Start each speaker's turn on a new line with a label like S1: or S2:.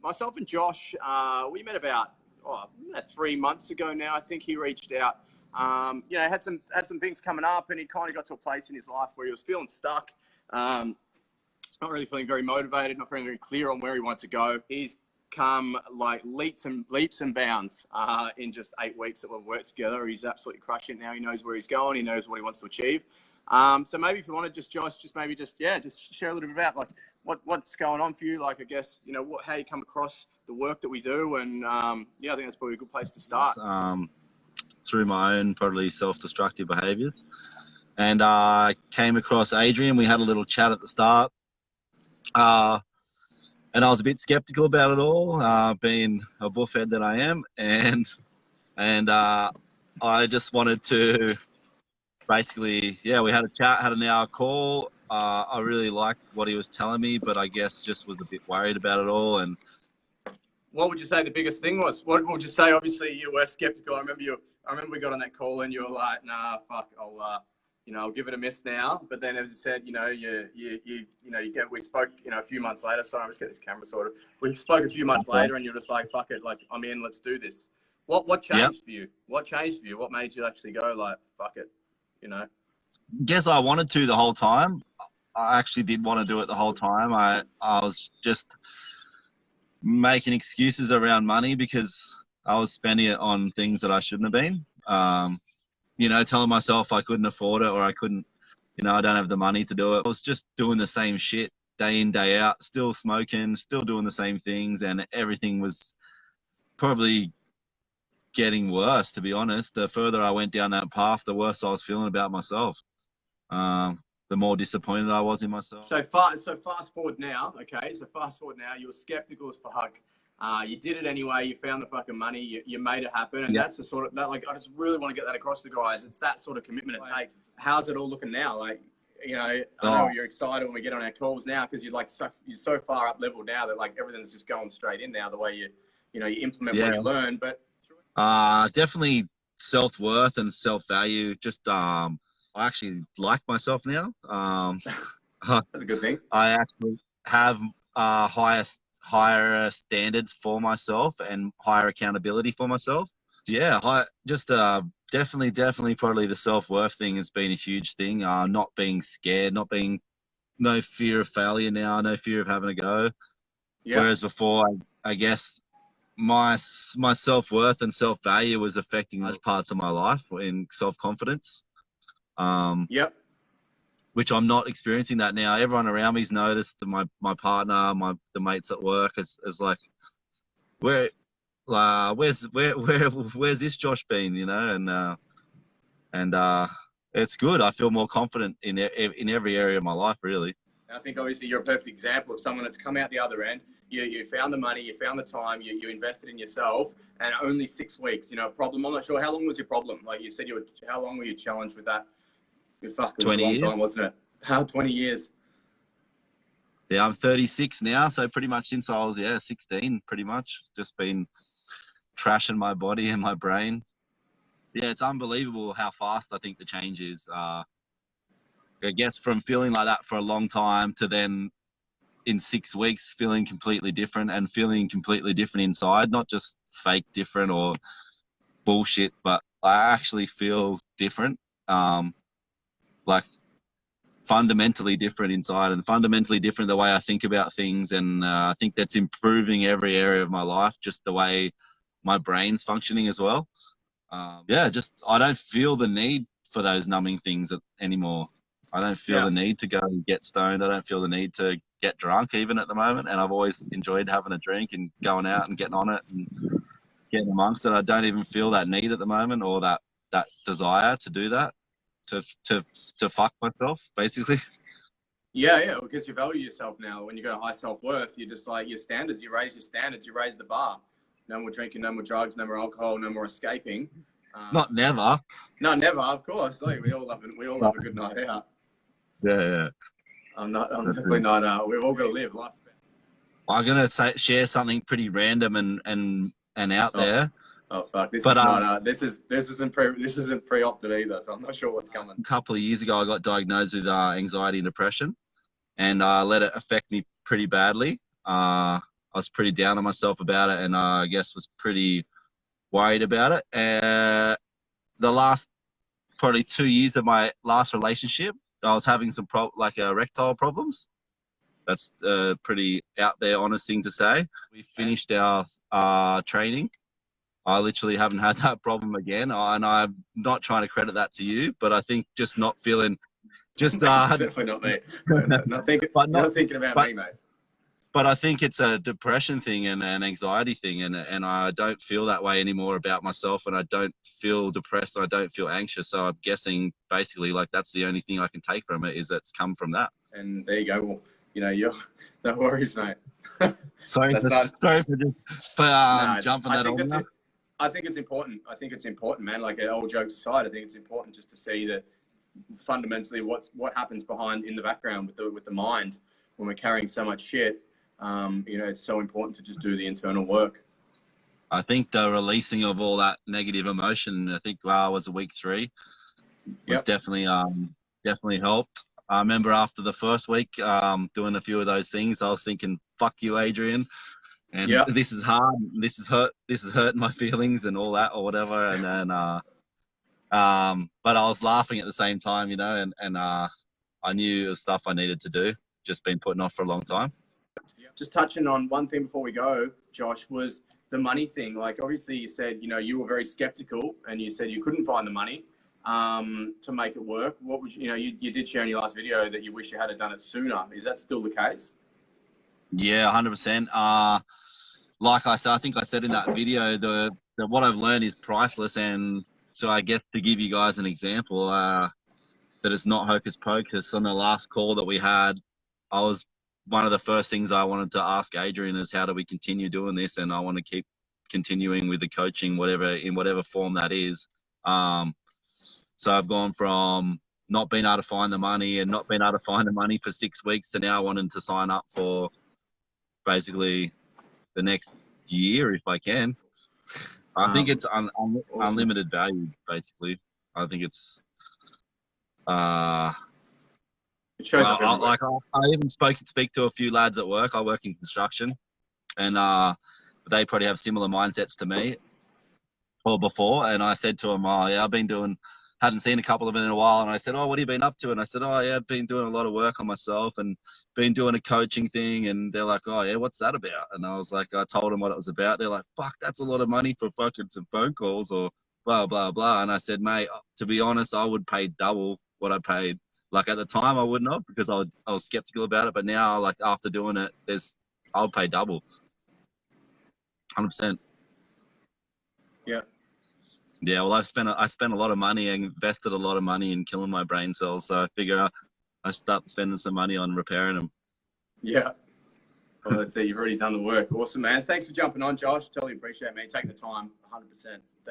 S1: myself and Josh, we met about 3 months ago now. I think he reached out. Had some things coming up, and he kind of got to a place in his life where he was feeling stuck. Not really feeling very motivated, not feeling very clear on where he wanted to go. He's come like leaps and bounds in just 8 weeks that we've worked together. He's absolutely crushing it now. He knows where he's going. He knows what he wants to achieve. So maybe if you want to Josh, just share a little bit about like what's going on for you. Like, I guess, how you come across the work that we do. And I think that's probably a good place to start.
S2: Through my own probably self-destructive behaviours. And I came across Adrian. We had a little chat at the start. And I was a bit skeptical about it all, being a buffhead that I am. And I just wanted to basically, we had a chat, had an hour call. I really liked what he was telling me, but I guess just was a bit worried about it all. And
S1: what would you say the biggest thing was? What would you say? Obviously, you were skeptical. I remember we got on that call and you were like, "Nah, fuck, I'll give it a miss now." But then, as you said, we spoke, a few months later. Sorry, I'm just getting this camera sorted. We spoke a few months later, and you're just like, "Fuck it, like I'm in. Let's do this." What changed for you? What changed for you? What made you actually go like, "Fuck it,"
S2: Guess I wanted to the whole time. I actually did want to do it the whole time. I was just making excuses around money because I was spending it on things that I shouldn't have been. Telling myself I couldn't afford it or I couldn't, I don't have the money to do it. I was just doing the same shit day in, day out, still smoking, still doing the same things, and everything was probably getting worse, to be honest. The further I went down that path, the worse I was feeling about myself. The more disappointed I was in myself.
S1: So fast forward now, okay? So fast forward now, you were skeptical as fuck. You did it anyway. You found the fucking money. You made it happen, and that's the sort of that. Like, I just really want to get that across to guys. It's that sort of commitment it takes. How's it all looking now? Like, I know you're excited when we get on our calls now because you're so far up level now that like everything's just going straight in now. The way you implement what you learn, but
S2: definitely self-worth and self-value. Just I actually like myself now.
S1: That's a good thing.
S2: I actually have higher standards for myself and higher accountability for myself. Definitely probably the self-worth thing has been a huge thing. Not being scared, no fear of failure now, no fear of having a go. Yeah. Whereas before, I guess my self-worth and self-value was affecting large parts of my life in self-confidence. Which I'm not experiencing that now. Everyone around me's noticed. My partner, the mates at work is like, where's this Josh been? And it's good. I feel more confident in every area of my life, really.
S1: I think obviously you're a perfect example of someone that's come out the other end. You found the money, you found the time, you invested in yourself, and only 6 weeks. Problem. I'm not sure how long was your problem. Like you said, how long were you challenged with that?
S2: 20 years,
S1: time, wasn't it? How 20 years?
S2: Yeah, I'm 36 now, so pretty much since I was 16, pretty much just been trashing my body and my brain. Yeah, it's unbelievable how fast I think the change is. I guess from feeling like that for a long time to then in 6 weeks feeling completely different and feeling completely different inside, not just fake different or bullshit, but I actually feel different. Like fundamentally different inside and fundamentally different the way I think about things. And I think that's improving every area of my life, just the way my brain's functioning as well. I don't feel the need for those numbing things anymore. I don't feel the need to go and get stoned. I don't feel the need to get drunk even at the moment. And I've always enjoyed having a drink and going out and getting on it and getting amongst it. I don't even feel that need at the moment or that desire to do that. To fuck myself, basically.
S1: Yeah, because you value yourself now. When you got a high self-worth, you're just like your standards. You raise your standards. You raise the bar. No more drinking, no more drugs, no more alcohol, no more escaping.
S2: Not never.
S1: No, never. Of course. Like we all love a good night out.
S2: Yeah.
S1: I'm definitely not. We've all got to live. Life's better.
S2: I'm gonna share something pretty random and out there.
S1: Oh fuck! This isn't pre-opted either, so I'm not sure what's coming.
S2: A couple of years ago, I got diagnosed with anxiety and depression, and let it affect me pretty badly. I I was pretty down on myself about it, and I guess was pretty worried about it. The last probably 2 years of my last relationship, I was having some erectile problems. That's a pretty out there, honest thing to say. We finished our training. I literally haven't had that problem again, and I'm not trying to credit that to you, but I think just not feeling, just
S1: definitely not me. Not thinking about me, mate.
S2: But I think it's a depression thing and an anxiety thing, and I don't feel that way anymore about myself, and I don't feel depressed, and I don't feel anxious. So I'm guessing basically like that's the only thing I can take from it is that's come from that.
S1: And there you go. Well, you're no worries, mate.
S2: Sorry for jumping that on there.
S1: I think it's important. I think it's important, man. Like, all jokes aside, I think it's important just to see that fundamentally what happens behind in the background with the mind when we're carrying so much shit. It's so important to just do the internal work.
S2: I think the releasing of all that negative emotion, I think was week 3, was definitely helped. I remember after the first week doing a few of those things, I was thinking, fuck you, Adrian. And this is hard. This is hurting my feelings and all that or whatever. And then, but I was laughing at the same time, and I knew it was stuff I needed to do. Just been putting off for a long time.
S1: Just touching on one thing before we go, Josh, was the money thing. Like, obviously you said, you were very skeptical and you said you couldn't find the money to make it work. What would you did share in your last video that you wish you had done it sooner. Is that still the case?
S2: Yeah, 100%. Like I said, I think I said in that video, the what I've learned is priceless. And so I guess to give you guys an example, that it's not hocus pocus. On the last call that we had, one of the first things I wanted to ask Adrian is how do we continue doing this? And I want to keep continuing with the coaching, in whatever form that is. So I've gone from not being able to find the money and not being able to find the money for 6 weeks to now wanting to sign up for basically the next year if I can. I think it's unlimited value, basically. I think it's
S1: it shows up everywhere.
S2: I even speak to a few lads at work. I work in construction, and they probably have similar mindsets to me or before. And I said to them, hadn't seen a couple of them in a while. And I said, what have you been up to? And I said, I've been doing a lot of work on myself and been doing a coaching thing. And they're like, what's that about? And I was like, I told them what it was about. They're like, fuck, that's a lot of money for fucking some phone calls or blah, blah, blah. And I said, mate, to be honest, I would pay double what I paid. Like at the time I wouldn't have because I was skeptical about it. But now, like after doing it, I'll pay double. 100%.
S1: Yeah.
S2: Yeah, well, I spent a lot of money and invested a lot of money in killing my brain cells. So I figure I start spending some money on repairing them.
S1: Yeah. Well, let's see. You've already done the work. Awesome, man. Thanks for jumping on, Josh. Totally appreciate it, man. Taking the time, 100%.